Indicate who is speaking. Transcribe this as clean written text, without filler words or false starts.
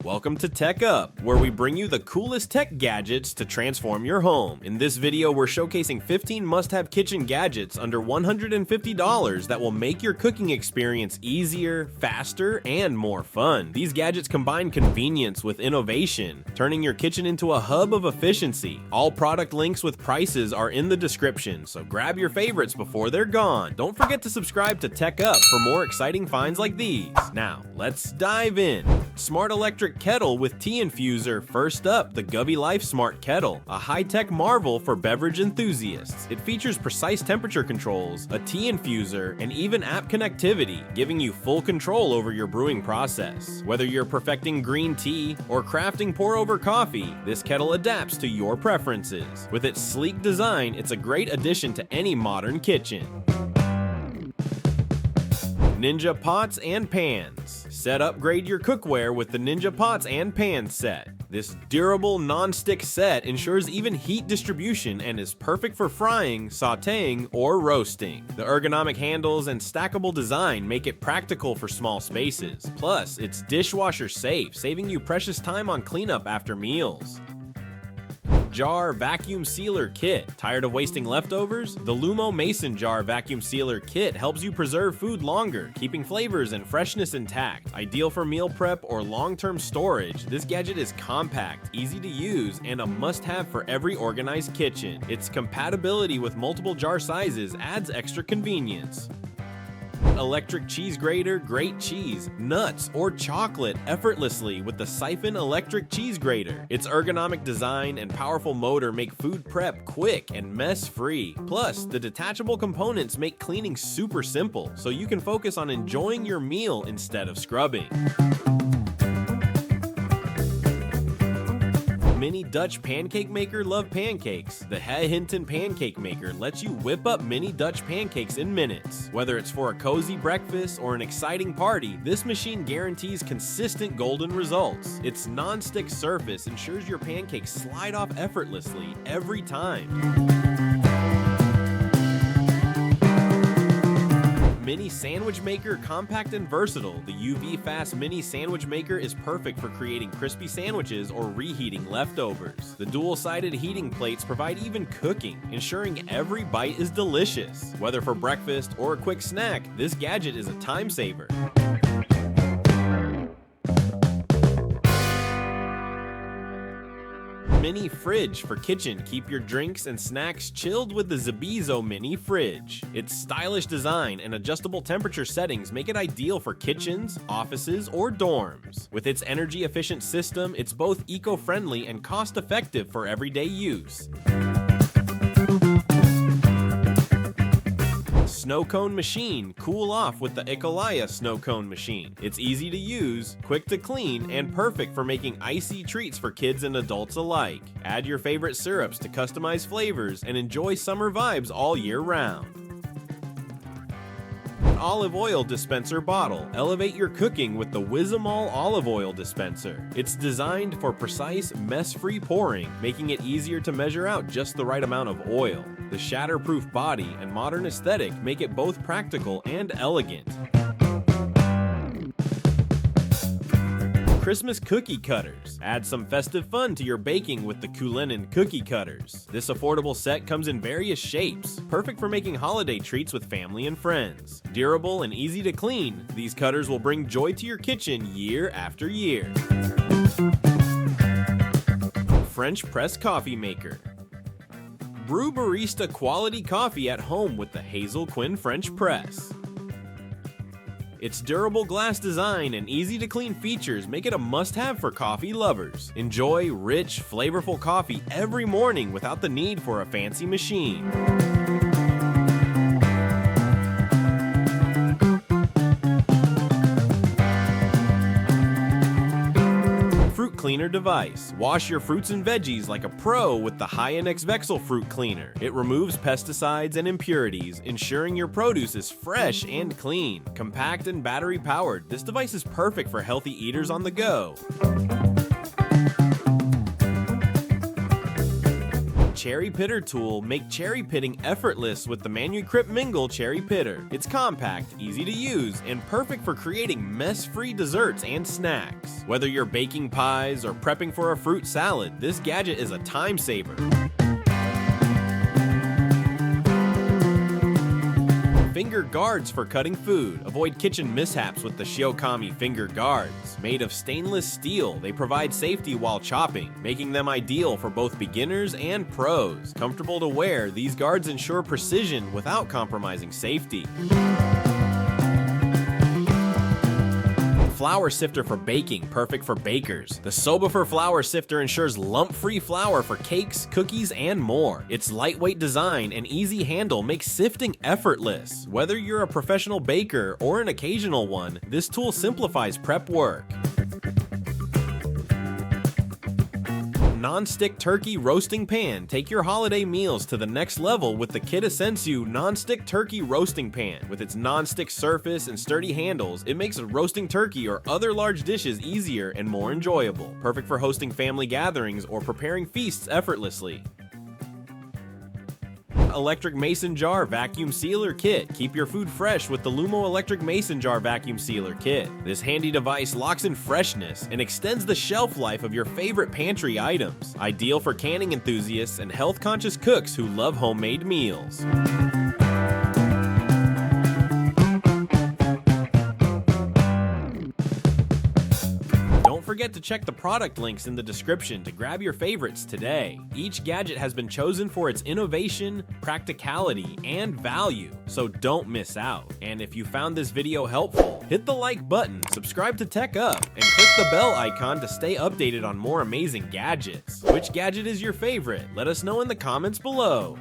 Speaker 1: Welcome to Tech Up, where we bring you the coolest tech gadgets to transform your home. In this video, we're showcasing 15 must-have kitchen gadgets under $150 that will make your cooking experience easier, faster, and more fun. These gadgets combine convenience with innovation, turning your kitchen into a hub of efficiency. All product links with prices are in the description, so grab your favorites before they're gone. Don't forget to subscribe to Tech Up for more exciting finds like these. Now, let's dive in. Smart electric kettle with tea infuser. First up, the Govee Life Smart Kettle, a high-tech marvel for beverage enthusiasts. It features precise temperature controls, a tea infuser, and even app connectivity, giving you full control over your brewing process. Whether you're perfecting green tea or crafting pour-over coffee, this kettle adapts to your preferences. With its sleek design, it's a great addition to any modern kitchen. Ninja Pots and Pans. Upgrade your cookware with the Ninja Pots and Pans set. This durable non-stick set ensures even heat distribution and is perfect for frying, sautéing, or roasting. The ergonomic handles and stackable design make it practical for small spaces. Plus, it's dishwasher safe, saving you precious time on cleanup after meals. Jar Vacuum Sealer Kit. Tired of wasting leftovers? The Lumo Mason Jar Vacuum Sealer Kit helps you preserve food longer, keeping flavors and freshness intact. Ideal for meal prep or long-term storage, this gadget is compact, easy to use, and a must-have for every organized kitchen. Its compatibility with multiple jar sizes adds extra convenience. Electric cheese grater. Grate cheese, nuts, or chocolate effortlessly with the Siphon electric cheese grater. Its ergonomic design and powerful motor make food prep quick and mess-free. Plus, the detachable components make cleaning super simple, so you can focus on enjoying your meal instead of scrubbing. Mini Dutch Pancake Maker. Love pancakes? The Hinton Pancake Maker lets you whip up mini Dutch pancakes in minutes. Whether it's for a cozy breakfast or an exciting party, this machine guarantees consistent golden results. Its non-stick surface ensures your pancakes slide off effortlessly every time. Mini Sandwich Maker. Compact and versatile, the UV Fast Mini Sandwich Maker is perfect for creating crispy sandwiches or reheating leftovers. The dual-sided heating plates provide even cooking, ensuring every bite is delicious. Whether for breakfast or a quick snack, this gadget is a time saver. Mini Fridge for kitchen. Keep your drinks and snacks chilled with the Zebizo Mini Fridge. Its stylish design and adjustable temperature settings make it ideal for kitchens, offices, or dorms. With its energy-efficient system, it's both eco-friendly and cost-effective for everyday use. Snow Cone Machine. Cool off with the Ecolaya Snow Cone Machine. It's easy to use, quick to clean, and perfect for making icy treats for kids and adults alike. Add your favorite syrups to customize flavors and enjoy summer vibes all year round. Olive oil dispenser bottle. Elevate your cooking with the Wizamal olive oil dispenser. It's designed for precise, mess-free pouring, making it easier to measure out just the right amount of oil. The shatterproof body and modern aesthetic make it both practical and elegant. Christmas Cookie Cutters. Add some festive fun to your baking with the Kulinen Cookie Cutters. This affordable set comes in various shapes, perfect for making holiday treats with family and friends. Durable and easy to clean, these cutters will bring joy to your kitchen year after year. French Press Coffee Maker. Brew barista quality coffee at home with the Hazel Quinn French Press. Its durable glass design and easy-to-clean features make it a must-have for coffee lovers. Enjoy rich, flavorful coffee every morning without the need for a fancy machine. Fruit Cleaner Device. Wash your fruits and veggies like a pro with the Hyanex Vexel Fruit Cleaner. It removes pesticides and impurities, ensuring your produce is fresh and clean. Compact and battery powered, this device is perfect for healthy eaters on the go. Cherry Pitter tool, make cherry pitting effortless with the Manuscript Mingle Cherry Pitter. It's compact, easy to use, and perfect for creating mess-free desserts and snacks. Whether you're baking pies or prepping for a fruit salad, this gadget is a time saver. Finger guards for cutting food. Avoid kitchen mishaps with the Shiokami finger guards. Made of stainless steel, they provide safety while chopping, making them ideal for both beginners and pros. Comfortable to wear, these guards ensure precision without compromising safety. Flour sifter for baking, perfect for bakers. The Sobafer flour sifter ensures lump-free flour for cakes, cookies, and more. Its lightweight design and easy handle makes sifting effortless. Whether you're a professional baker or an occasional one, this tool simplifies prep work. Non-stick turkey roasting pan. Take your holiday meals to the next level with the Kitasensu non-stick turkey roasting pan. With its non-stick surface and sturdy handles, it makes roasting turkey or other large dishes easier and more enjoyable. Perfect for hosting family gatherings or preparing feasts effortlessly. Electric Mason Jar Vacuum Sealer Kit. Keep your food fresh with the Lumo Electric Mason Jar Vacuum Sealer Kit. This handy device locks in freshness and extends the shelf life of your favorite pantry items. Ideal for canning enthusiasts and health-conscious cooks who love homemade meals. Don't forget to check the product links in the description to grab your favorites today. Each gadget has been chosen for its innovation, practicality, and value, so don't miss out. And if you found this video helpful, hit the like button, subscribe to Tech Up, and click the bell icon to stay updated on more amazing gadgets. Which gadget is your favorite? Let us know in the comments below.